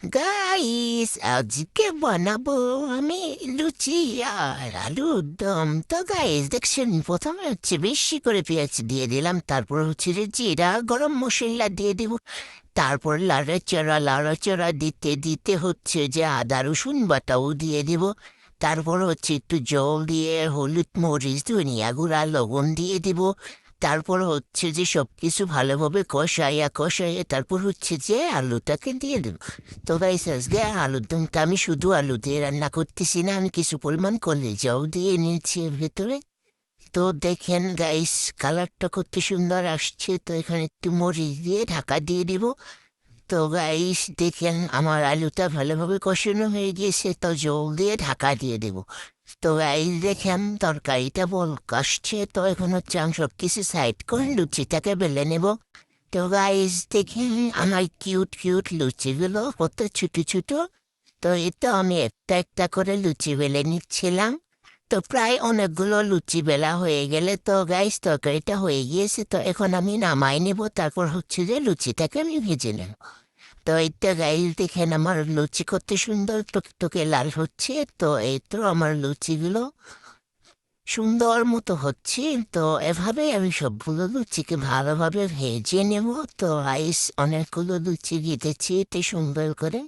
Guys, আজকে বানাবো আমি লুচি আর আলুর দম। তো গাইস দেখছেন, প্রথমে হচ্ছে বেশি করে পেঁয়াজ দিয়ে দিলাম, তারপর হচ্ছে যে জিরা গরম মশলা দিয়ে দিব, তারপর লাড়াচাড়া দিতে দিতে হচ্ছে যে আদা রসুন বাটাও দিয়ে দিব, তারপর হচ্ছে একটু জল দিয়ে হলুদ মরিচ ধনিয়া গুঁড়া লবণ দিয়ে দিব, তারপর হচ্ছে যে সব কিছু ভালোভাবে কষাইয়া তারপর হচ্ছে যে আলুটাকে দিয়ে দেব। তো গাইস আজকে আলুর দমটা আমি শুধু আলু দিয়ে রান্না করতেছি না, আমি কিছু পরিমাণ কলিজাও দিয়ে নিয়েছি এর ভেতরে। তো দেখেন গাইস, কালারটা কত সুন্দর আসছে। তো এখানে একটু মরিচ দিয়ে ঢাকা দিয়ে দিব। তো গাইস দেখেন আমার আলুটা ভালোভাবে কষানো হয়ে গিয়েছে, তো জল দিয়ে ঢাকা দিয়ে দেব। তো গাইস দেখেন তরকারিটা বলক আসছে, তো এখন হচ্ছে আমি সব কিছু সাইড করে লুচিটাকে বেলে নেব। তো গাইস দেখেন আমার কিউট কিউট লুচিগুলো কত ছোট ছোট। তো এটা আমি একটা একটা করে লুচি বেলে নিচ্ছিলাম। তো প্রায় অনেকগুলো লুচি বেলা হয়ে গেলে তো গাইস তরকারিটা হয়ে গিয়েছে, তো এখন আমি নামাই নেব, তারপর হচ্ছে যে লুচিটাকে আমি ভেজে নেব। তো এইটা গাইস দেখেন আমার লুচি কত সুন্দর টকটকে লাল হচ্ছে। তো এই তো আমার লুচিগুলো সুন্দর মতো হচ্ছে। তো এভাবে আমি সবগুলো লুচিকে ভালোভাবে ভেজে নেব। তো রাইস অনেকগুলো লুচি ভেজেছি এতে সুন্দর করে।